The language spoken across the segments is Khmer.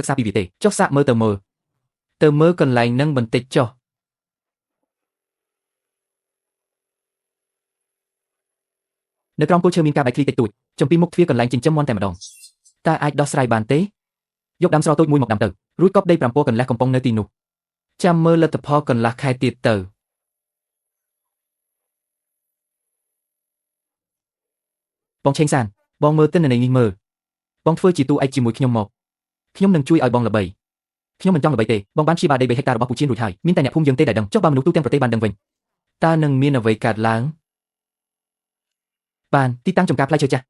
ទឹកសាពីវាទេចុះសាក់មើលទៅមើលកន្លែងនឹងបន្តិចចុះនៅក្រោមគល់ឈើមានការបែកធ្លាយតិចតួចចំពីមុខទ្វារកន្លែងចិញ្ចឹមមាន់តែម្ដងតើអាចដោះស្រាយបានទេយកដាំស្រោតូចមួយមកដាំទៅរួចកប់ដី7កន្លះកំប៉ុងនៅទីនោះចាំមើលលទ្ធផលកន្លះខែទៀតទៅបងឆេងសានបងមើលទិន្នន័យនេះមើលបងធ្វើជាតួឯកជាមួយខ្ញុំមកខ្ញុំនឹងជួយឲ្យបងល្បីខ្ញុំមិនចង់ល្បីទេបងបានព្យាបាលដី3ហិកតារបស់ពូជៀនរួចហើយមានតែអ្នកភូមិយើងទេដែលដឹងចុះបើមនុស្សទូទាំងប្រទេសបានដឹងវិញតើនឹងមានអ្វីកើតឡើងបានទីតាំងចំការផ្លែឈើចាស់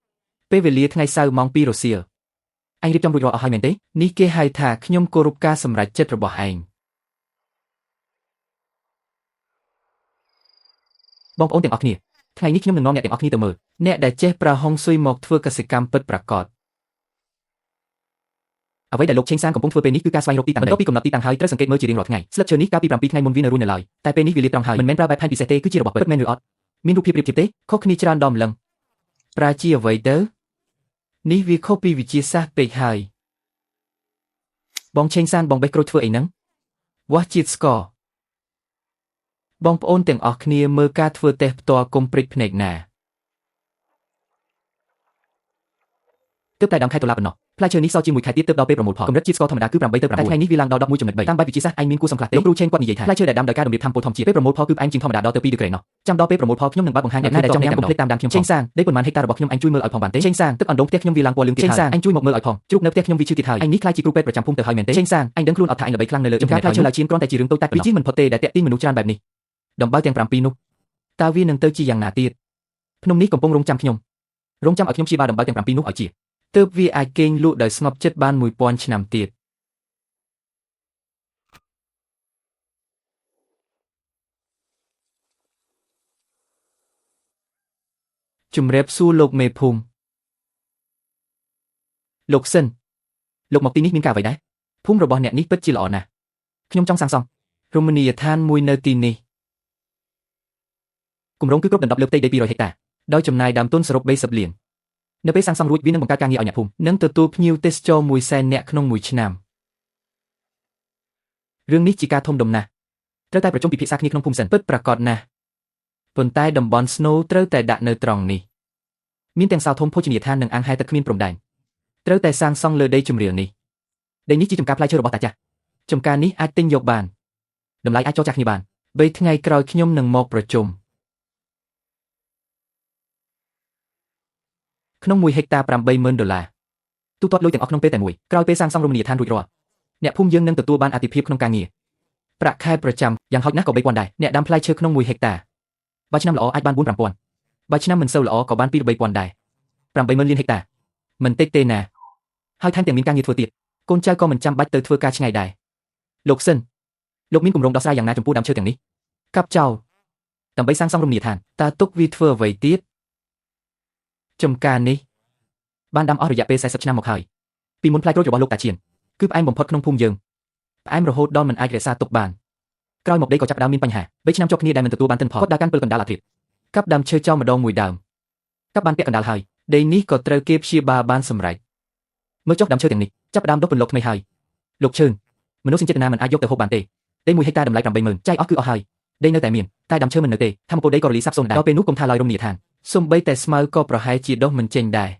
ពេលវេលាថ្ងៃសៅរ៍ម៉ោង2រសៀលអញរៀបចំរួចរាល់អស់ហើយមែនទេនេះគេហៅថាខ្ញុំគោរពការសម្រេចចិត្តរបស់ឯងបងប្អូនទាំងអស់គ្នាថ្ងៃនេះខ្ញុំនឹងនាំអ្នកទាំងអស់គ្នាទៅមើលអ្នកដែលចេះប្រើហុងស៊ុយមកធ្វើកសិកម្មពិតប្រាកដអ្វីដែលលោកឆេងសានកំពុងធ្វើពេលនេះគឺការស្វែងរកទីតាំងបន្ទាប់ពីកំណត់ទីតាំងហើយត្រូវសង្កេតមើលជារៀងរាល់ថ្ងៃស្លឹកឈើនេះកាលពី7ថ្ងៃមុនវានៅរស់នៅឡើយតែពេលនេះវាលាតត្រង់ហើយមិនមែនប្រើបែបផែនពិសេសទេគឺជារបស់ពិតមែនឬអត់មានរូបភាពប្រៀបធៀបទេខុសគ្នាច្រើនដងម្លឹងប្រើជាអ្វីទៅនេះវាខុសពីវិទ្យាសាស្ត្រពេកហើយបងឆេងសានបងបេះក្រូចធ្វើអីហ្នឹងវាស់ជាតិស្ករបងប្អូនទាំងអស់គ្នាមើលការធ្វើតេស្តផ្ទាល់កុំព្រិចភ្នែកណាទើបតែដើមខែតុលាប៉ុណ្ណោះផ្លែឈើនេះសល់ជាមួយខែទៀតទើបដល់ពេលប្រមូលផលកម្រិតជាតិស្ករធម្មតាគឺ8ទៅ9តែថ្ងៃនេះវាឡើងដល់ 11.3 តាមបែបវិទ្យាសាស្ត្រឯងមានគួរសមខ្លះទេលោកគ្រូឆេងគាត់និយាយថាផ្លែឈើដែលដាំដោយការតម្រៀបថាមពលធម្មជាតិពេលប្រមូលផលគឺផ្អែមជាងធម្មតាដល់ទៅ2ដឺក្រេណោះចាំដល់ពេលប្រមូលផលខ្ញុំនឹងបើកបង្ហាញអ្នកណាដែលចង់ញ៉ាំកុំភ្លេចតាមដានខ្ញុំឆេងសានដីប៉ុន្មានហិកតារបស់ខ្ញុំអញជួយមើលឲ្យផងបានទេឆេងសានទឹកអណ្ដូងផ្ទះខ្ញុំវាឡើងពណ៌លឿងទៀតហើយឆេងសានអញជួយមកមើលឲ្យផងជ្រូកនៅផ្ទះខ្ញុំវាឈឺទៀតហើយអញនេះខ្លាចជាគ្រូពេទ្យប្រចាំភូមិទៅហើយមែនទេឆេងសានអញដឹងខ្លួនអត់ថាអញល្បីខ្លាំងនៅលើចំការផ្លែឈើឡើយជៀនគ្រាន់តែជារឿងតូចតាចវាជាមិនផុតទេដែលតាក់ទាញមនុស្សច្រើនបែបនេះដំបៅទាំង7នោះតើវានឹងទៅជាយ៉ាងណាទៀតភ្នំនេះកំពុងរងចាំខ្ញុំរងចាំឲ្យខ្ញុំព្យាបាលដំបៅទាំង7នោះឲ្យជាទើបវាអាចគេងលក់ដោយស្ងប់ចិត្តបាន1000ឆ្នាំទៀតជំរាបសួរលោកមេភូមិលោកសិនលោកមកទីនេះមានការអ្វីដែរភូមិរបស់អ្នកនេះពិតជាល្អណាស់ខ្ញុំចង់សាងសង់រមណីយដ្ឋានមួយនៅទីនេះគម្រោងគឺគ្រប់ដណ្ដប់លើផ្ទៃដី200ហិកតាដោយចំណាយដើមទុនសរុប30លាននៅពេលសាងសង់រួចវានឹងបង្កើតការងារឲ្យអ្នកភូមិនិងទទួលភ្ញៀវទេសចរ100,000នាក់ក្នុងមួយឆ្នាំរឿងនេះជាការធំដុំណាស់ត្រូវតែប្រជុំពិភាក្សាគ្នាក្នុងភូមិសិនពិតប្រាកដណាស់ប៉ុន្តែតំបន់ស្នូលត្រូវតែដាក់នៅត្រង់នេះមានទាំងសាលធំភោជនីយដ្ឋាននិងអាងហែទឹកគ្មានព្រំដែនត្រូវតែសាងសង់លើដីជម្រាលនេះដីនេះជាចំការផ្លែឈើរបស់តាចាស់ចំការនេះអាចទិញយកបានតម្លៃអាចចរចាស់គ្នាបាន3ថ្ងៃក្រោយខ្ញុំនឹងមកប្រជុំក្នុង1ហិកតា$80,000ទូទាត់លុយទាំងអស់ក្នុងពេលតែមួយក្រោយពេលសាងសង់រមណីយដ្ឋានរួចរាល់អ្នកភូមិយើងនឹងទទួលបានអាទិភាពក្នុងការងារប្រាក់ខែប្រចាំយ៉ាងហោចណាស់ក៏$3,000ដែរអ្នកដាំផ្លែឈើក្នុង1ហិកតាបើឆ្នាំល្អអាចបាន4-5,000បើឆ្នាំមិនសូវល្អក៏បាន2-3,000ដែរ80,000លានហិកតាមិនតិចទេណាហើយថែមទាំងមានការងារធ្វើទៀតកូនចៅក៏មិនចាំបាច់ទៅធ្វើការឆ្ងាយដែរលោកសិនលោកមានគម្រោងដោះស្រាយយ៉ាងណាចំពោះដើមឈើទាំងនេះកាប់ចោលដើម្បីសាងសង់រមណីយដ្ឋានតើទុកវាធ្វើអ្វីទៀតចំការនេះបានដាំអស់រយៈពេល40ឆ្នាំមកហើយពីមុនផ្លែក្រូចរបស់លោកតាជៀនគឺផ្អែមបំផុតក្នុងភូមិយើងផ្អែមរហូតដល់មិនអាចរក្សាទុកបានក្រោយមកដីក៏ចាប់ផ្ដើមមានបញ្ហា3ឆ្នាំជាប់គ្នាដែលមិនទទួលបានទិន្នផលគាត់ដើរកាន់ពិលកណ្ដាលអាធ្រាត្រកាប់ដើមឈើចោលម្ដងមួយដើមកាប់បានពាក់កណ្ដាលហើយដីនេះក៏ត្រូវគេព្យាបាលបានសម្រេចមើលចុះដើមឈើទាំងនេះចាប់ផ្ដើមដុះពន្លកថ្មីហើយលោកឈឿនមនុស្សសេចក្ដីមិនអាចយកទៅហូបបានទេដី1ហិកតាតម្លៃ$80,000ចាយអស់គឺអស់ហើយដីនៅតែមានតែដើមឈើមិននៅទេថាមពលដីក៏រលាយសាបសូន្យដែរដល់ពេលនោះកុំថាឡើយរមណីយដ្ឋានសូម្បីតែស្មៅក៏ប្រហែលជាដុះមិនចេញដែរ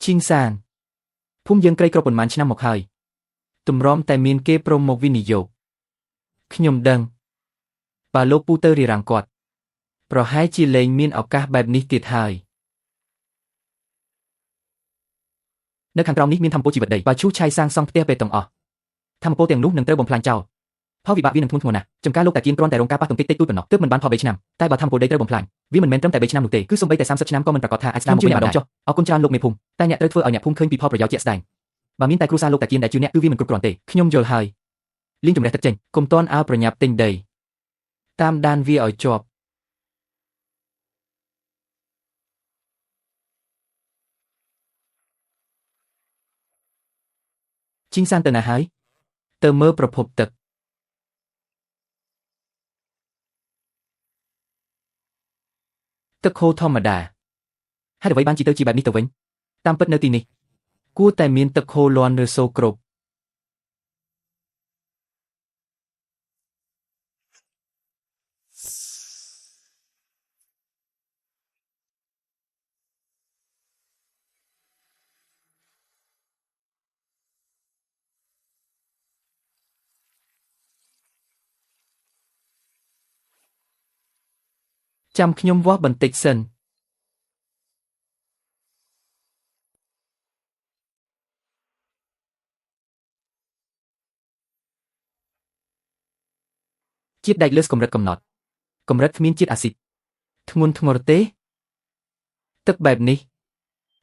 ឈីងសានភូមិយើងក្រីក្រប៉ុន្មានឆ្នាំមកហើយទម្រាំតែមានគេព្រមមកវិនិយោគខ្ញុំដឹងបើលោកពូទៅរារាំងគាត់ប្រហែលជាលែងមានឱកាសបែបនេះទៀតហើយនៅខាងក្រោមនេះមានធម្មពលជីវិតដីបើឈូសឆាយសាងសង់ផ្ទះបេតុងអស់ធម្មពលទាំងនោះនឹងត្រូវបំផ្លាញចោលផលវិបាកវានឹងធ្ងន់ធ្ងរណាស់ចំការលោកតាគៀនគ្រាន់តែរងការប៉ះទង្គិចតិចតួចប៉ុណ្ណោះទើបមិនបានផល3ឆ្នាំតែបើធម្មពលដីត្រូវបំផ្លាញវាមិនមែនត្រឹមតែ3ឆ្នាំនោះទេគឺសូម្បីតែ30ឆ្នាំក៏មិនប្រកាសថាអាចស្ដារមកវិញបានដែរចុះអរគុណច្រើនលោកមេភូមិតែអ្នកត្រូវធ្វើឲ្យអ្នកភូមិឃើញពីផលប្រយោជន៍ជាក់ស្ដែងបើមានតែគ្រួសារលោកតាគៀនដែលជឿអ្នកគឺវាមិនគ្រប់គ្រាន់ទេខ្ញុំយល់ហើយលៀងជំរះទឹកចេញកុំតន់អើប្រញាប់ទិញដីតាមដានវាឲ្យជាប់ជីងសានទៅណាហើយទៅមើលប្រភពទឹកទឹកហូរធម្មតាហេតុអ្វីបានជាទៅជាបែបនេះទៅវិញតាមពិតនៅទីនេះគួរតែមានទឹកហូរលាន់ឬសូរគ្រប់ ចាំខ្ញុំវាស់បន្តិចសិនជាតិដែកលើសកម្រិតកំណត់កម្រិតគ្មានជាតិអាស៊ីតធ្ងន់ធ្ងរទេទឹកបែបនេះ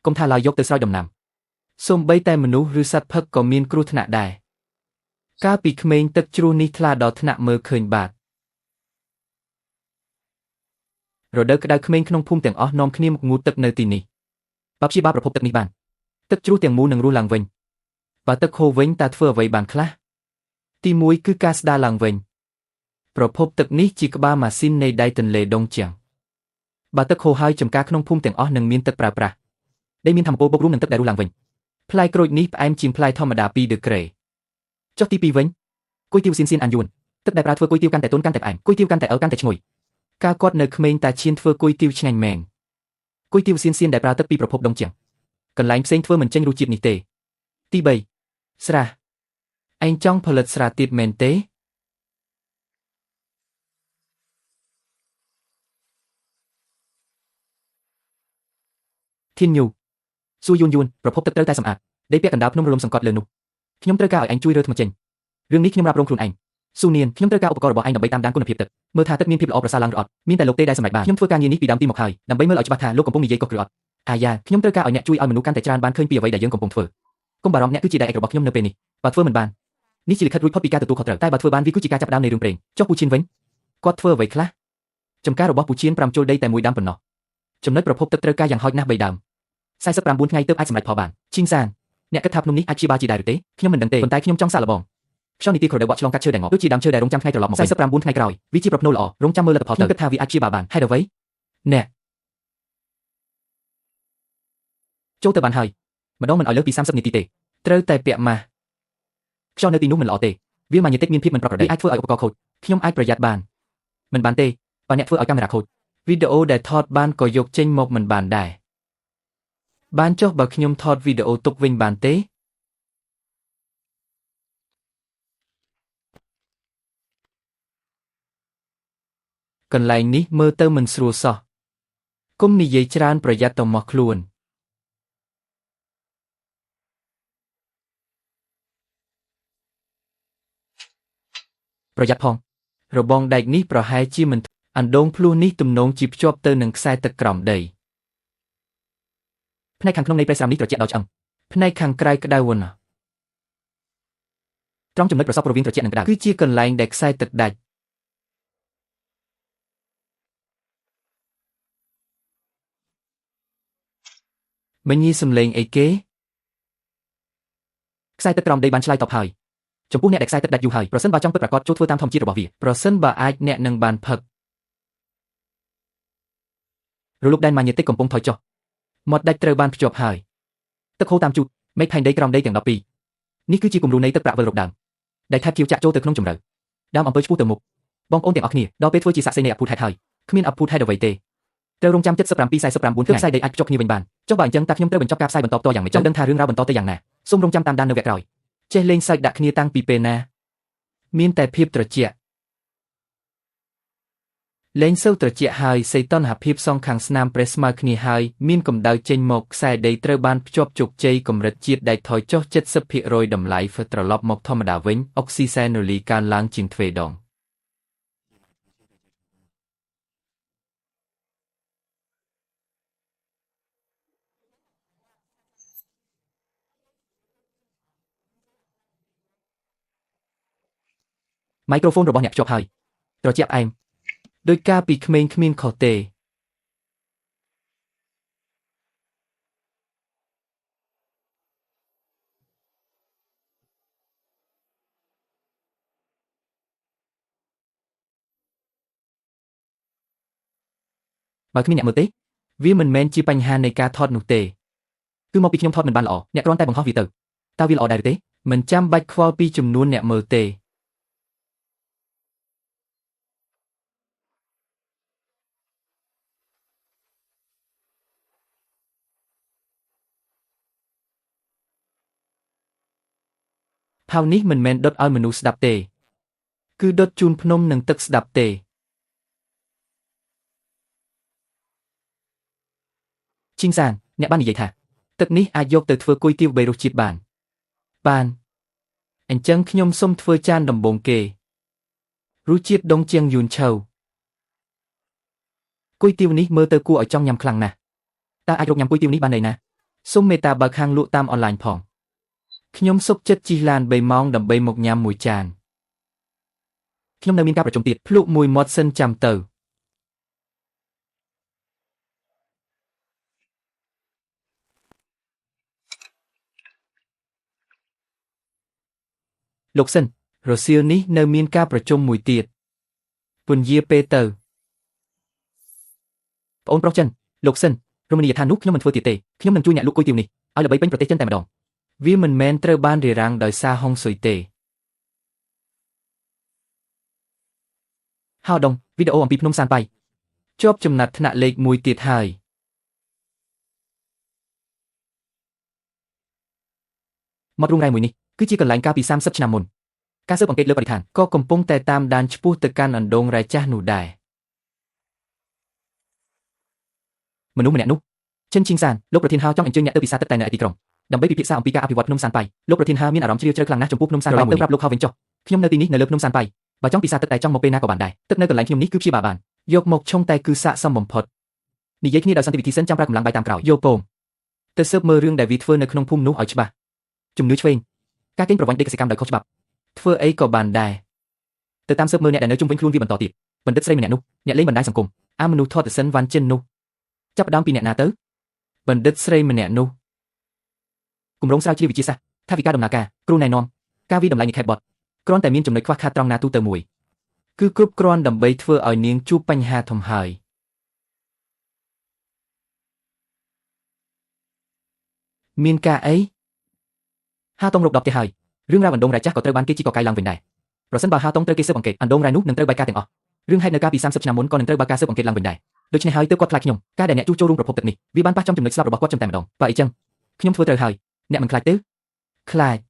កុំថាឡើយយកទៅស្រោចដំណាំសូម្បីតែមនុស្សឬសត្វផឹកក៏មានគ្រោះថ្នាក់ដែរកាលពីក្មេងទឹកជ្រោះនេះថ្លាដល់ថ្នាក់មើលឃើញបាតរដូវក្តៅក្មេងក្នុងភូមិទាំងអស់នាំគ្នាមកងូតទឹកនៅទីនេះបើព្យាបាលប្រភពទឹកនេះបានទឹកជ្រោះទាំងមូលនឹងរស់ឡើងវិញបើទឹកហូរវិញតើធ្វើអ្វីបានខ្លះទី1គឺការស្ដារឡើងវិញប្រភពទឹកនេះជាក្បាលម៉ាស៊ីននៃដៃទន្លេដងជាងបើទឹកហូរហើយចំការក្នុងភូមិទាំងអស់នឹងមានទឹកប្រើប្រាស់ដែលមានធម្មពលបូករួមនឹងទឹកដែលរស់ឡើងវិញផ្លែក្រូចនេះផ្អែមជាងផ្លែធម្មតា2ដឺក្រេចុះទី2វិញគុយទាវសៀនសៀនអានយួនទឹកដែលប្រើធ្វើគុយទាវកាន់តែទន់កាន់តែផ្អែមគុយទាវកាន់តែកាន់តែឈ្ងុយកាលគាត់នៅក្មេងតាឈៀនធ្វើគុយទាវឆ្ងាញ់មែនគុយទាវសៀនសៀនដែលប្រើទឹកពីប្រភពដងជាងកន្លែងផ្សេងធ្វើមិនចេញរសជាតិនេះទេទី3ស្រាឯងចង់ផលិតស្រាទៀតមែនទេធានញូសួរយួនប្រភពទឹកត្រូវតែសម្អាតដេកពាក់កណ្ដាលភ្នំរលំសង្កត់លើនោះខ្ញុំត្រូវការឲ្យឯងជួយរើថ្មចេញរឿងនេះខ្ញុំរ៉ាប់រងខ្លួនឯងស៊ូនៀនខ្ញុំត្រូវការឧបករណ៍របស់ឯងដើម្បីតាមដានគុណភាពទឹកមើលថាទឹកមានភាពល្អប្រសើរឡើងឬអត់មានតែលោកទេដែលសម្រេចបានខ្ញុំធ្វើការងារនេះពីដើមទីមកហើយដើម្បីមើលឲ្យច្បាស់ថាលោកកំពុងនិយាយកុសឬអត់អាយ៉ាខ្ញុំត្រូវការឲ្យអ្នកជួយឲ្យមនុស្សកាន់តែច្រើនបានឃើញពីអ្វីដែលយើងកំពុងធ្វើកុំបារម្ភអ្នកគឺជាដៃឯករបស់ខ្ញុំនៅពេលនេះបើធ្វើមិនបាននេះជាលិខិតរួចផុតពីការទទួលខុសត្រូវតែបើធ្វើបានវាគឺជាការចាប់ផ្ដើមនៃរឿងព្រេងចុះពូឈៀនវិញគាត់ធ្វើអ្វីខ្លះចំការរបស់ពូឈៀន5ជុលដីតែ1ដើមប៉ុណ្ណោះចំណុចប្រភពទឹកត្រូវការយ៉ាងហោចណាស់3ដើម49ថ្ងៃទើបអាចសម្រេចផលបានឈីងសានអ្នកគិតថាភ្នំនេះអាចព្យាបាលជាដែរឬទេខ្ញុំមិនដឹងទេប៉ុន្តែខ្ញុំចង់សាកល្បងខ្យល់នីតិក្រដែលបក់ឆ្លងកាត់ឈើដែលងប់ដូចជាដើមឈើដែលរងចាំថ្ងៃត្រឡប់មក49ថ្ងៃក្រោយវាជាប្រផ្នូលល្អរងចាំមើលលទ្ធផលទៅខ្ញុំគិតថាវាអាចព្យាបាលបានហេតុអ្វីអ្នកចូលទៅបានហើយម្ដងមិនឲ្យលើសពី30នាទីទេត្រូវតែពាក់ម៉ាស់ខ្យល់នៅទីនោះមិនល្អទេវាម៉ាញេទិកមានភាពមិនប្រក្រតីអាចធ្វើឲ្យឧបករណ៍ខូចខ្ញុំអាចប្រយ័ត្នបានមិនបានទេបើអ្នកធ្វើឲ្យកាមេរ៉ាខូចវីដេអូដែលថតបានក៏យកចេញមកមិនបានដែរបានចុះបើខ្ញុំថតវីដេអូទុកវិញបានទេកន្លែងនេះមើលទៅមិនស្រួលសោះកុំនិយាយច្រើនប្រយ័ត្នទៅមកខ្លួនប្រយ័ត្នផងរបងដែកនេះប្រហែលជាមិនអណ្ដូងភ្លោះនេះទំនងជាភ្ជាប់ទៅនឹងខ្សែទឹកក្រោមដីផ្នែកខាងក្នុងនៃប្រេស្រាមនេះត្រជាក់ដល់ឆ្អឹងផ្នែកខាងក្រៅក្តៅវណ្ណាត្រង់ចំណុចប្រសពរវាងត្រជាក់និងក្តៅគឺជាកន្លែងដែលខ្សែទឹកដាច់មញីសំឡេងអីគេខ្សែទឹកក្រោមដីបានឆ្លើយតបហើយចំពោះអ្នកដែលខ្សែទឹកដាច់យូរហើយប្រសិនបើចង់ពិតប្រាកដចូលធ្វើតាមធម្មជាតិរបស់វាប្រសិនបើអាចអ្នកនឹងបានផឹករលកដែនម៉ាញេទិកកំពុងថយចុះមាត់ដាច់ត្រូវបានភ្ជាប់ហើយទឹកហូរតាមជូតមេឃផែនដីក្រោមដីទាំង12នេះគឺជាគំរូនៃទឹកប្រាក់វិលរកដើមដែលថែបគៀវចាក់ចូលទៅក្នុងជម្រៅដើមអំពើឆ្ពោះទៅមុខបងប្អូនទាំងអស់គ្នាដល់ពេលធ្វើជាសាក្សីនៃអភូតហេតុហើយគ្មានអភូតហេតុអ្វីទេត្រូវរងចាំ77-49ទើបខ្សែដីអាចភ្ជាប់គ្នាវិញបានចុះបើអញ្ចឹងតើខ្ញុំត្រូវបញ្ចប់ការផ្សាយបន្តផ្ទាល់យ៉ាងម៉េចចង់ដឹងថារឿងរ៉ាវបន្តទៅយ៉ាងណាសូមរងចាំតាមដាននៅវគ្គក្រោយចេះលេងសើចដាក់គ្នាតាំងពីពេលណាមានតែភាពត្រជាក់លេងសូវត្រជាក់ហើយសីតុណ្ហភាពសងខាងស្នាមប្រេះស្មើគ្នាហើយមានកម្ដៅចេញមកខ្សែដីត្រូវបានភ្ជាប់ជោគជ័យកម្រិតជាតិដែកថយចុះ 70% តម្លៃត្រឡប់មកធម្មតាវិញអុកស៊ីសែនូលីកើនឡើងជាងទ្វេដងម៉ៃក្រូហ្វូនរបស់អ្នកភ្ជាប់ហើយត្រជាក់ផ្អែមដោយការពីក្មេងគ្មានខុសទេបើគ្មានអ្នកមើលទេវាមិនមែនជាបញ្ហានៃការថតនោះទេគឺមកពីខ្ញុំថតមិនបានល្អអ្នកគ្រាន់តែបង្ហោះវាទៅតើវាល្អដែរឬទេមិនចាំបាច់ខ្វល់ពីចំនួនអ្នកមើលទេផៅនេះមិនមែនដុតឲ្យមនុស្សស្ដាប់ទេគឺដុតជូនភ្នំនិងទឹកស្ដាប់ទេ Chiên sàn, nè ban gì vậy thà? Tật ní ai dọc từ thưa cùi tiêu bề rụt chít bàn. Bàn. Anh chân nhom xôm thưa chan đầm bồn kề. Rụt chít đông chiang yun chầu. Cùi tiêu ní mơ tơ cua ở trong nhằm khăn nè. Ta ai rụt nhằm cùi tiêu ní ban này nè. Xôm mê ta bạc hàng lụa tam online phòng. Nhom xúc chất chi lan bề mong đầm bề một nhằm mùi tràn. Nhom nơi miên cao ở trong tiệt, lụ mùi mọt sân chàm tờ. Lục sinh, rồi siêu ní nơi miên cao ở trong mùi tiệt. Vườn dìa bê tờ. Ôn pro chân, lục sinh, rồi mình than nút nhóm mình phơi tiệt tệ, nhóm mình chui nhẹ lục cùi tiêu ní, ai là bấy bánh protein chân tại mà đòn. Vì mình men trơ ban rì răng đời xa hông sủi tệ. Hào đồng, video ông bịp nông san bay. Chóp chùm nạt nạ lệch mùi tiệt hài. Một rung rai mùi ní, cứ chỉ cần lạnh ca bị sam sấp nằm mồn. Ca sấp bằng kết lớp bạch thản, có cầm pông tè tam đàn chpu tờ can ẩn đông rai cha nụ đài. Mình nụ mình nẹ nụ. Chân chinh sàn, lúc đầu thiên hao trong ảnh chương nhẹ tơ bị sa tất tài nợ tì còng. Đầm bấy bị sa ông pika api vật nông san bay. Lúc đầu thiên hao miên ả đóm chiêu chơi khlang nát trong púp nông san bay tơ rap lúc hao vinh cho. Khi nhom nơi tin ní nơi lớp nông san bay. Và trong bị sa tất tài trong một pena của bản đài. Tất nơi còn lạnh khi nhom ní cướp chi bà bản. Dọc một trong tay cứ xạ xong bầm phật. Nị giấy khi đào san tì sân trong ra cùng lăng bay tam cào. Yo pom. Tơ sớp mơ rương đại vị phơi nơi không phum nú ở chba. Chùm núi phên. Các kênh provide cái cam đời coach bập. Phơi ấy có bản đài. Tơ tam sớp mơ nhẹ đại nơi chung vinh luôn vì bản tỏ tiệp. Bản đất xây mình nhẹ nu. Nhẹ lấy bản đài sòng cùng. Am nu thọ tơ sân van chân nu. Chấp đám pi nhẹ na tớ. Bản đất xây mình nhẹ nu. Cùng rống sao chi vị chia xa. Tha vị ca đồng nà ca. Cru này non. Ca vi đầm lại nhị khẹp bọt. Cron tại miên chùm nơi khoa kha trong na tu tơ mùi. Cứ cướp cron đầm bay phơi ở niên chu panh ha thầm hời. Miên ca ấy. Ha tông rục đọc thì hời. Rương ra vận đông rải chắc có tơ ban kia chỉ có cai lăng vinh đài. Rồi sân bà ha tông tơ kia sơ bằng kệ, anh đông rải nút nâng tơ bay ca tiền ọ. Rương hai nơ ca bị sam sập năm muốn con nâng tơ ba ca sơ bằng kệ lăng vinh đài. Đôi chân hai tơ quạt lại nhung, ca đại nhẹ chu châu rung rục hộp tật nị, vì ban pa trong chùm nơi slap rục quạt trong tèm đồng. Vậy chăng? Nhung phơi tơ hời, nhẹ mình khai tứ. Khai.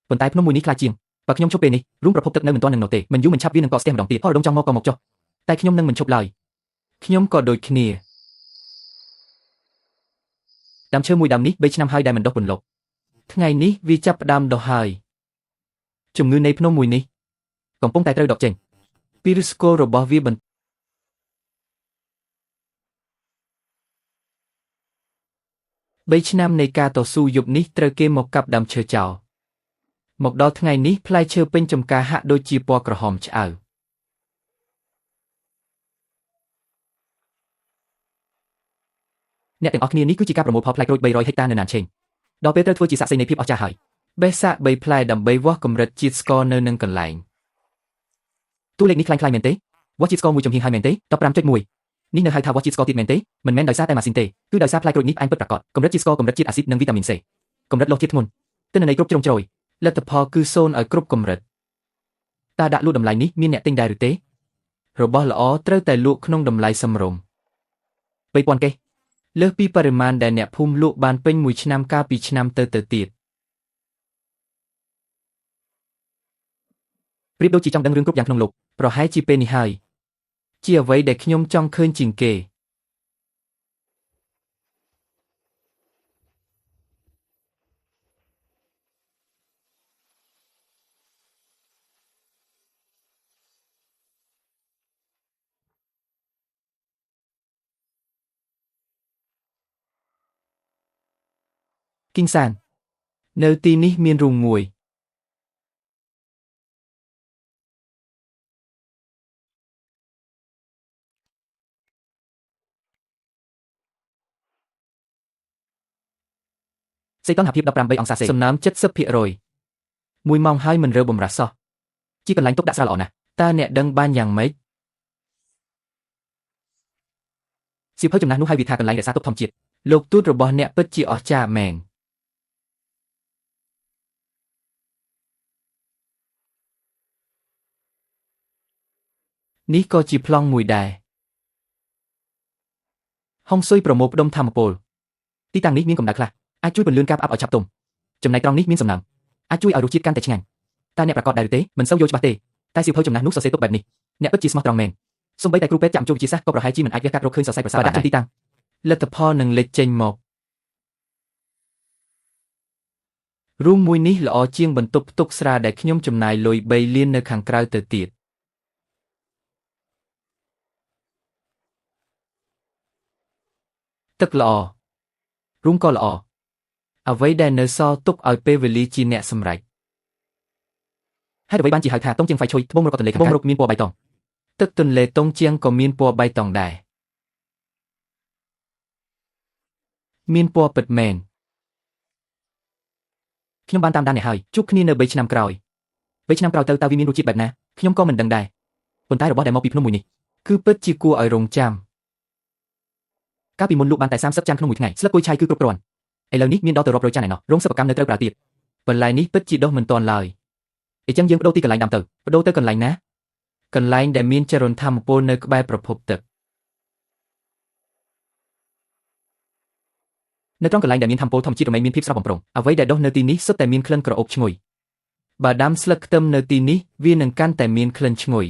Vận tải phun mùi ní khai chiên. Và nhung chụp bề nị, rung rục hộp tật nơi mình toan nâng nổ tệ, mình dú mình chắp viên nâng cọ stem đồng tiệt, họ đông trong mò còn một cho. Tay nhung nâng mình chụp lời. Nhung có đôi kia. Đam chơi mùi đam ní, bây năm hai đài mình đọc bình lột. Ngày ní vì chắp đam đồ hời. Chùm ngư này phun mùi ní. Còn pông tay treo đọc chèn. Pirisco rồi bỏ vi bình. Bây năm này ca tổ su dục ní treo kê một cặp đam chơi chào. Một đó ngày ní play chơi bên chùm ca hạ đôi chi po cờ hòm chào. Nè tiếng Orkney ní cứ chỉ cặp rồi một play rồi bay rồi hecta nên nàn chèn. Đó Peter thua chỉ xạ xây này phim ở cha hỏi. Bé xạ bay play đầm bay vót cầm rệt chít score nơi nâng cần lại. Tu lên ní klein mền tế. Vót chít score mùi chùm hiên hai mền tế, top ram chết mùi. Ní nơi hai thao vót chít score tiệt mền tế, mình men đời xa tay mà xin tê. Cứ đời xa play rồi ní anh bật bạc cọt, cầm rệt chít score cầm rệt chít acid nâng vitamin C. Cầm rệt lô thiết môn. Tên này group trong trời. Let the paw cứ xôn ở group cầm rệt. Ta đã lưu đầm lại ní miên nhẹ tinh đài được tế. Rồi bỏ lõ treo tài lụa không đầm lại xâm rồm. Bay quan kê. Lớp pi pariman đài nẹ phum lụa bàn pênh mùi chnam ca pi chnam tơ tiệt. Rip đôi chỉ trong đăng rương cúp dạng nông lục, rồi hai chi penny hai. Chia vậy để nhôm trong khơi chỉnh kề. Kinh sàn. Nơi tin ní miên rùng mùi. Xây toán hợp hiệp đập ram bay ông xa xệ. Sầm nám chất sấp hiện rồi. Mùi mong hai mình rơ bầm rà so. Chỉ cần lánh tốc đã xa lọ nè. Ta nẹ đăng ban nhàng mấy. Siêu hơi chùm nát nú hai vị thà cần lánh để xa tốc thông triệt. Lục tút rồi bò nẹ bớt chỉ ở cha mèn. Ní có chỉ plong mùi đài. Hông xôi promo đông tham một bồ. Tí tăng ní miếng cầm đặc là. Ai chui bần lươn cáp áp ở chập tùng. Chùm này trong ní miếng sầm nặng. Ai chui ở đồ chiết can tại ngàn. Ta nẹp bạc cọt đại tế, mình sâu vô cho bạc tê. Ta siêu hơi chùm nát nút sờ xê tốt bẹp nì. Nẹp bớt chỉ smart strong man. Xông bấy đại group chạm chung chỉ sát có rồi hai chi mình ai ghét cắt rô khơi sờ say và đã trong tí tăng. លទ្ធផលនឹងលេចចេញមករូមមួយនេះល្អជាងបន្ទប់ផ្ទុកស្រាដែលខ្ញុំចំណាយលុយ3លាននៅខាងក្រៅទៅទៀតទឹកល្អរូមក៏ល្អអ្វីដែលនៅសល់ទុកឲ្យពេលវេលាជាអ្នកសម្រេចហេតុអ្វីបានជាហៅថាតុងជាងហ្វៃឈុយត្បូងមរកតទន្លេខាងកើតត្បូងមរកមានពណ៌បៃតងទឹកទន្លេតុងជាងក៏មានពណ៌បៃតងដែរមានពណ៌ពិតមែនខ្ញុំបានតាមដានអ្នកហើយជួបគ្នានៅ3ឆ្នាំក្រោយ3ឆ្នាំក្រោយទៅតើវាមានរសជាតិបែបណាខ្ញុំក៏មិនដឹងដែរប៉ុន្តែរបស់ដែលមកពីភ្នំមួយនេះគឺពិតជាគួរឲ្យរងចាំកាលពីមុនលក់បានតែ30ចានក្នុងមួយថ្ងៃស្លឹកគួយឆៃគឺគ្រប់គ្រាន់ឥឡូវនេះមានដល់ទៅរាប់រយចានឯណោះរោងសិប្បកម្មនៅត្រូវប្រើទៀតបន្លែនេះពិតជាដុះមិនទាន់ឡើយអញ្ចឹងយើងបដូរទីកន្លែងដាំទៅបដូរទៅកន្លែងណាកន្លែងដែលមានចរន្តថាមពលនៅក្បែរប្រភពទឹកនៅត្រង់កន្លែងដែលមានថាមពលធម្មជាតិរមែងមានភាពស្រស់បំព្រងអ្វីដែលដុះនៅទីនេះសុទ្ធតែមានក្លិនក្រអូបឈ្ងុយបើដាំស្លឹកខ្ទឹមនៅទីនេះវានឹងកាន់តែមានក្លិនឈ្ងុយ